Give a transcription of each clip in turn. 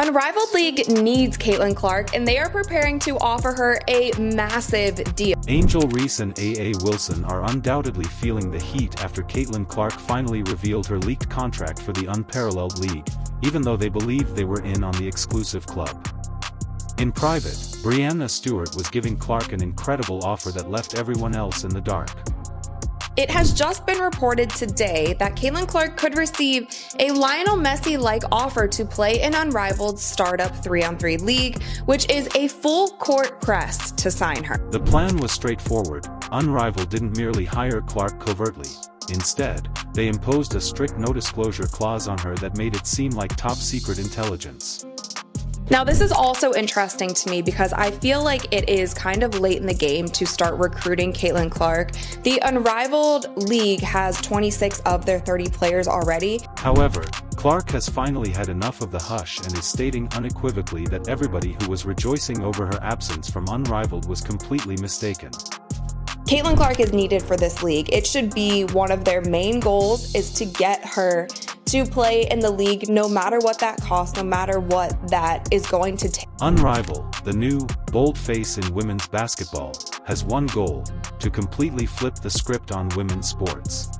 Unrivaled League needs Caitlin Clark, and they are preparing to offer her a massive deal. Angel Reese and A.A. Wilson are undoubtedly feeling the heat after Caitlin Clark finally revealed her leaked contract for the unparalleled league, even though they believed they were in on the exclusive club. In private, Breanna Stewart was giving Clark an incredible offer that left everyone else in the dark. It has just been reported today that Caitlin Clark could receive a Lionel Messi-like offer to play in Unrivaled startup 3-on-3 league, which is a full-court press to sign her. The plan was straightforward. Unrivaled didn't merely hire Clark covertly. Instead, they imposed a strict no-disclosure clause on her that made it seem like top-secret intelligence. Now, this is also interesting to me because I feel like it is kind of late in the game to start recruiting Caitlin Clark. The Unrivaled League has 26 of their 30 players already. However, Clark has finally had enough of the hush and is stating unequivocally that everybody who was rejoicing over her absence from Unrivaled was completely mistaken. Caitlin Clark is needed for this league. It should be one of their main goals is to get her to play in the league no matter what that costs, no matter what that is going to take. Unrivaled, the new, bold face in women's basketball, has one goal: to completely flip the script on women's sports.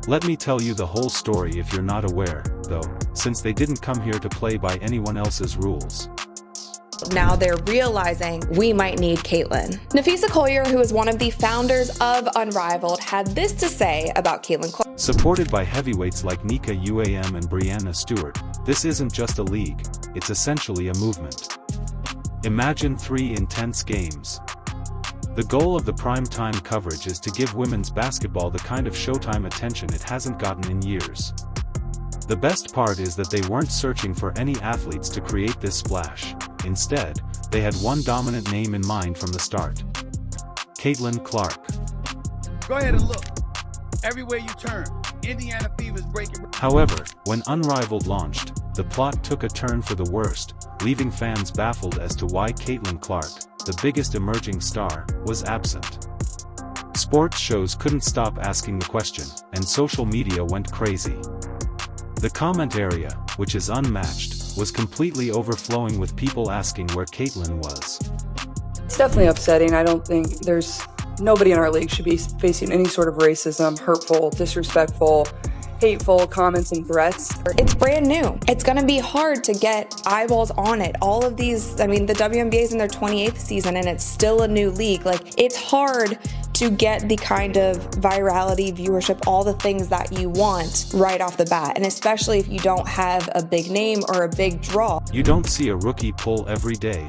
Let me tell you the whole story if you're not aware, though, since they didn't come here to play by anyone else's rules. Now they're realizing we might need Caitlin. Nafisa Collier, who is one of the founders of Unrivaled, had this to say about Caitlin Clark. Supported by heavyweights like Nika UAM and Breanna Stewart, this isn't just a league, it's essentially a movement. Imagine 3 intense games. The goal of the primetime coverage is to give women's basketball the kind of Showtime attention it hasn't gotten in years. The best part is that they weren't searching for any athletes to create this splash. Instead, they had one dominant name in mind from the start: Caitlin Clark. Go ahead and look. Everywhere you turn, Indiana Fever's breaking. However, when Unrivaled launched, the plot took a turn for the worst, leaving fans baffled as to why Caitlin Clark, the biggest emerging star, was absent. Sports shows couldn't stop asking the question, and social media went crazy. The comment area, which is unmatched, was completely overflowing with people asking where Caitlin was. It's definitely upsetting. I don't think nobody in our league should be facing any sort of racism, hurtful, disrespectful, hateful comments and threats. It's brand new. It's going to be hard to get eyeballs on it. All of these, the WNBA is in their 28th season and it's still a new league. It's hard to get the kind of virality, viewership, all the things that you want right off the bat. And especially if you don't have a big name or a big draw. You don't see a rookie pull every day,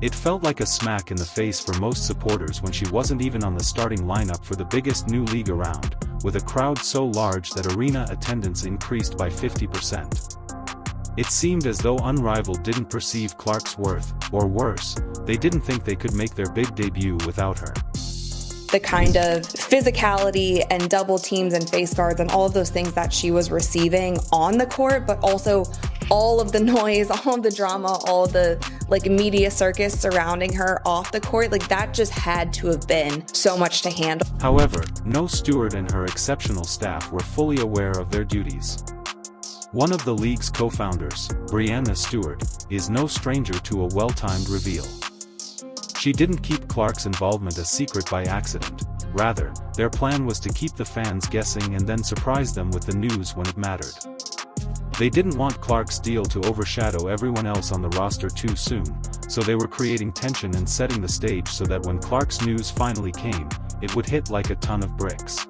It felt like a smack in the face for most supporters when she wasn't even on the starting lineup for the biggest new league around, with a crowd so large that arena attendance increased by 50%. It seemed as though Unrivaled didn't perceive Clark's worth, or worse, they didn't think they could make their big debut without her. The kind of physicality and double teams and face guards and all of those things that she was receiving on the court, but also all of the noise, all of the drama, all of the media circus surrounding her off the court, that just had to have been so much to handle. However, no Stewart and her exceptional staff were fully aware of their duties. One of the league's co-founders, Breanna Stewart, is no stranger to a well-timed reveal. She didn't keep Clark's involvement a secret by accident. Rather, their plan was to keep the fans guessing and then surprise them with the news when it mattered. They didn't want Clark's deal to overshadow everyone else on the roster too soon, so they were creating tension and setting the stage so that when Clark's news finally came, it would hit like a ton of bricks.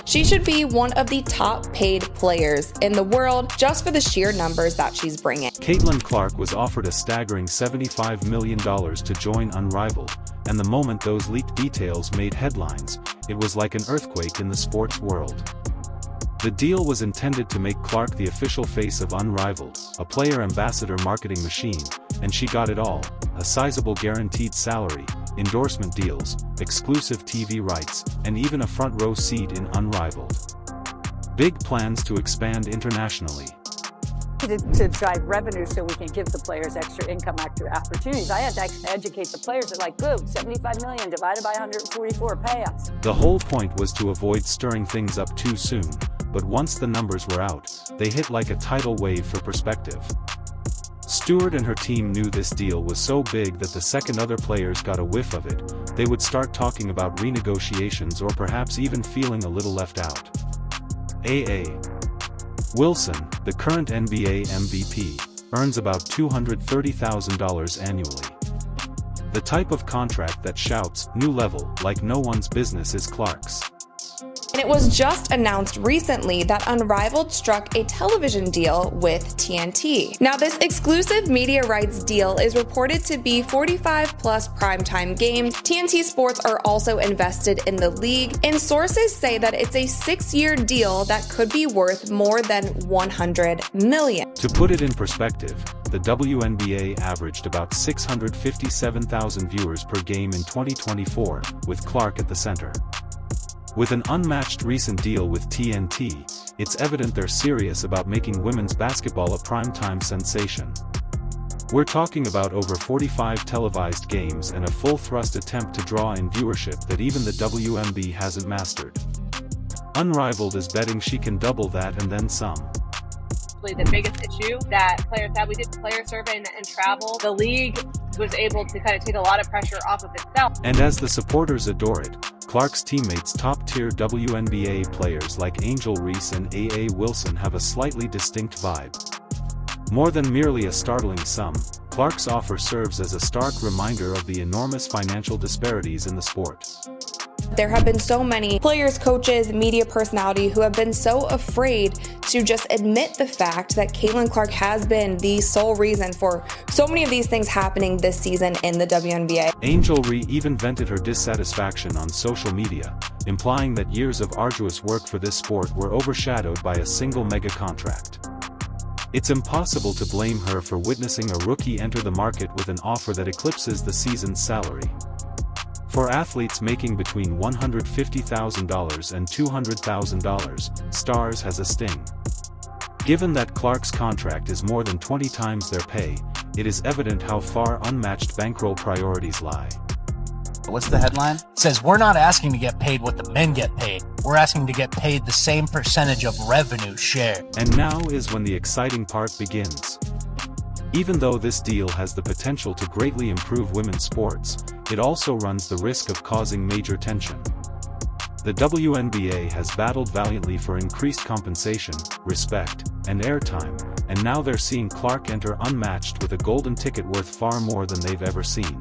She should be one of the top paid players in the world just for the sheer numbers that she's bringing. Caitlin Clark was offered a staggering $75 million to join Unrivaled, and the moment those leaked details made headlines, it was like an earthquake in the sports world. The deal was intended to make Clark the official face of Unrivaled, a player ambassador marketing machine, and she got it all: a sizable guaranteed salary, endorsement deals, exclusive TV rights, and even a front row seat in Unrivaled. Big plans to expand internationally. To drive revenue so we can give the players extra income, extra opportunities. I had to educate the players that boom, 75 million divided by 144, pay us. The whole point was to avoid stirring things up too soon, but once the numbers were out, they hit like a tidal wave for perspective. Stewart and her team knew this deal was so big that the second other players got a whiff of it, they would start talking about renegotiations or perhaps even feeling a little left out. A.A. Wilson, the current NBA MVP, earns about $230,000 annually. The type of contract that shouts, "new level," like no one's business is Clark's. And it was just announced recently that Unrivaled struck a television deal with TNT. Now, this exclusive media rights deal is reported to be 45 plus primetime games. TNT Sports are also invested in the league, and sources say that it's a 6-year deal that could be worth more than $100 million. To put it in perspective, the WNBA averaged about 657,000 viewers per game in 2024, with Clark at the center. With an unmatched recent deal with TNT, it's evident they're serious about making women's basketball a primetime sensation. We're talking about over 45 televised games and a full-thrust attempt to draw in viewership that even the WNBA hasn't mastered. Unrivaled is betting she can double that and then some. The biggest issue that players had, we did player survey and travel. The league was able to kind of take a lot of pressure off of itself. And as the supporters adore it, Clark's teammates, top-tier WNBA players like Angel Reese and A.A. Wilson, have a slightly distinct vibe. More than merely a startling sum, Clark's offer serves as a stark reminder of the enormous financial disparities in the sport. There have been so many players, coaches, media personality who have been so afraid to just admit the fact that Caitlin Clark has been the sole reason for so many of these things happening this season in the WNBA. Angel Reese even vented her dissatisfaction on social media, implying that years of arduous work for this sport were overshadowed by a single mega contract. It's impossible to blame her for witnessing a rookie enter the market with an offer that eclipses the season's salary. For athletes making between $150,000 and $200,000, stars has a sting. Given that Clark's contract is more than 20 times their pay, it is evident how far unmatched bankroll priorities lie. What's the headline? It says, "We're not asking to get paid what the men get paid. We're asking to get paid the same percentage of revenue share." And now is when the exciting part begins. Even though this deal has the potential to greatly improve women's sports, it also runs the risk of causing major tension. The WNBA has battled valiantly for increased compensation, respect, and airtime, and now they're seeing Clark enter unmatched with a golden ticket worth far more than they've ever seen.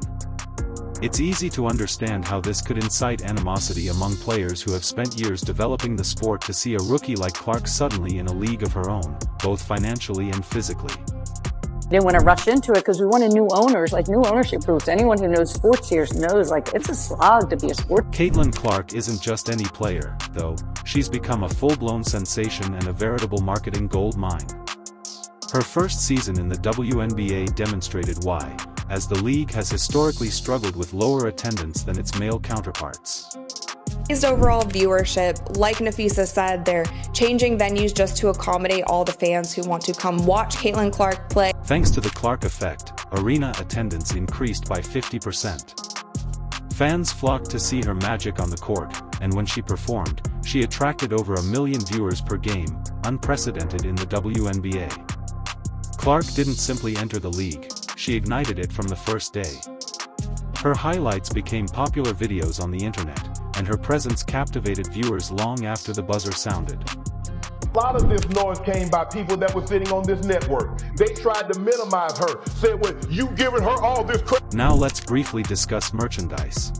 It's easy to understand how this could incite animosity among players who have spent years developing the sport to see a rookie like Clark suddenly in a league of her own, both financially and physically. Didn't want to rush into it because we wanted new owners, like new ownership groups. Anyone who knows sports here knows, like, it's a slog to be a sport. Caitlin Clark isn't just any player, though. She's become a full-blown sensation and a veritable marketing gold mine. Her first season in the WNBA demonstrated why, as the league has historically struggled with lower attendance than its male counterparts. Raised overall viewership, like Nafisa said, they're changing venues just to accommodate all the fans who want to come watch Caitlin Clark play. Thanks to the Clark effect, arena attendance increased by 50%. Fans flocked to see her magic on the court, and when she performed, she attracted over 1 million viewers per game, unprecedented in the WNBA. Clark didn't simply enter the league, she ignited it from the first day. Her highlights became popular videos on the internet, and her presence captivated viewers long after the buzzer sounded. A lot of this noise came by people that were sitting on this network. They tried to minimize her, said, "Well, you giving her all this credit." Now let's briefly discuss merchandise.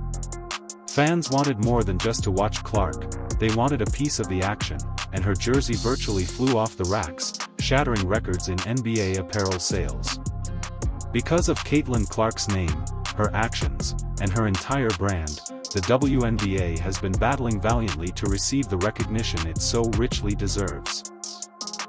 Fans wanted more than just to watch Clark, they wanted a piece of the action, and her jersey virtually flew off the racks, shattering records in NBA apparel sales. Because of Caitlin Clark's name, her actions, and her entire brand, the WNBA has been battling valiantly to receive the recognition it so richly deserves.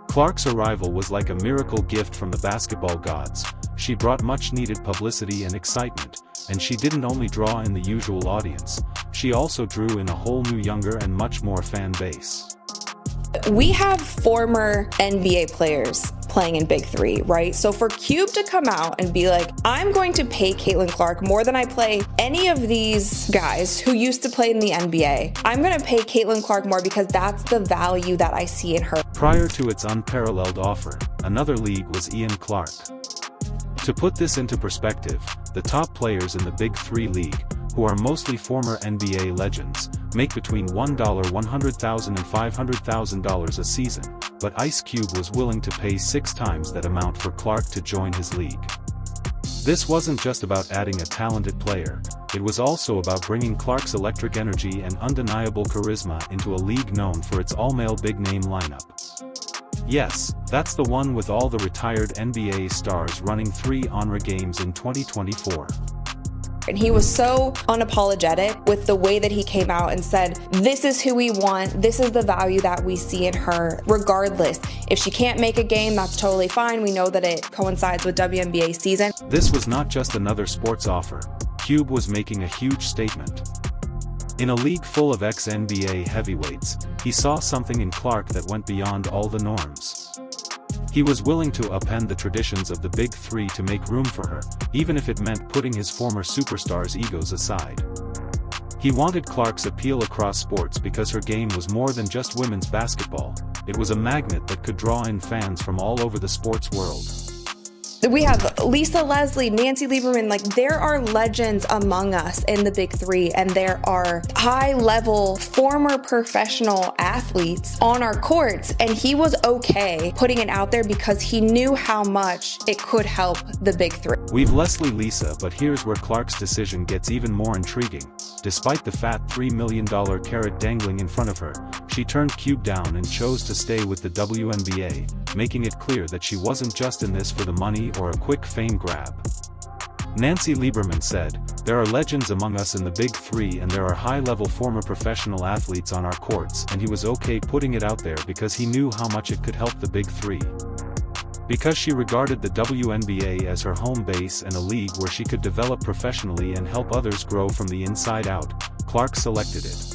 Clark's arrival was like a miracle gift from the basketball gods. She brought much-needed publicity and excitement, and she didn't only draw in the usual audience, she also drew in a whole new younger and much more fan base. We have former NBA players playing in Big Three, right? So for Cube to come out and be like, I'm going to pay Caitlin Clark more than I play any of these guys who used to play in the NBA. I'm going to pay Caitlin Clark more because that's the value that I see in her. Prior to its unparalleled offer, another league was Ian Clark. To put this into perspective, the top players in the Big Three league, who are mostly former NBA legends, make between $100,000 and $500,000 a season, but Ice Cube was willing to pay 6 times that amount for Clark to join his league. This wasn't just about adding a talented player, it was also about bringing Clark's electric energy and undeniable charisma into a league known for its all-male big-name lineup. Yes, that's the one with all the retired NBA stars running 3 honor games in 2024. And he was so unapologetic with the way that he came out and said, this is who we want, this is the value that we see in her, regardless. If she can't make a game, that's totally fine. We know that it coincides with WNBA season. This was not just another sports offer. Cube was making a huge statement. In a league full of ex-NBA heavyweights, he saw something in Clark that went beyond all the norms. He was willing to upend the traditions of the Big Three to make room for her, even if it meant putting his former superstars' egos aside. He wanted Clark's appeal across sports because her game was more than just women's basketball. It was a magnet that could draw in fans from all over the sports world. We have Lisa Leslie, Nancy Lieberman, like there are legends among us in the Big Three, and there are high-level former professional athletes on our courts, and he was okay putting it out there because he knew how much it could help the Big Three. We've Leslie Lisa, but here's where Clark's decision gets even more intriguing. Despite the fat $3 million carrot dangling in front of her, she turned Cube down and chose to stay with the WNBA, making it clear that she wasn't just in this for the money or a quick fame grab. Nancy Lieberman said, "There are legends among us in the Big Three and there are high-level former professional athletes on our courts, and he was okay putting it out there because he knew how much it could help the Big Three." Because she regarded the WNBA as her home base and a league where she could develop professionally and help others grow from the inside out, Clark selected it.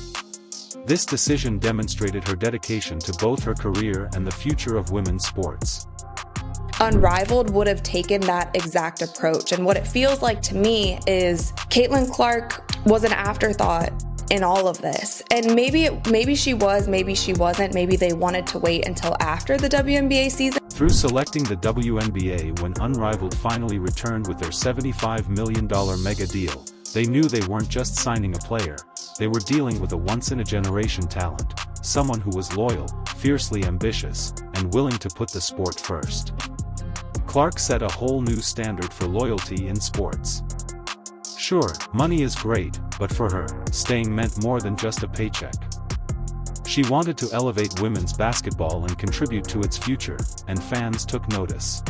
This decision demonstrated her dedication to both her career and the future of women's sports. Unrivaled would have taken that exact approach, and what it feels like to me is Caitlin Clark was an afterthought in all of this. And maybe she was, maybe she wasn't, maybe they wanted to wait until after the WNBA season. Through selecting the WNBA when Unrivaled finally returned with their $75 million mega deal, they knew they weren't just signing a player, they were dealing with a once-in-a-generation talent, someone who was loyal, fiercely ambitious, and willing to put the sport first. Clark set a whole new standard for loyalty in sports. Sure, money is great, but for her, staying meant more than just a paycheck. She wanted to elevate women's basketball and contribute to its future, and fans took notice.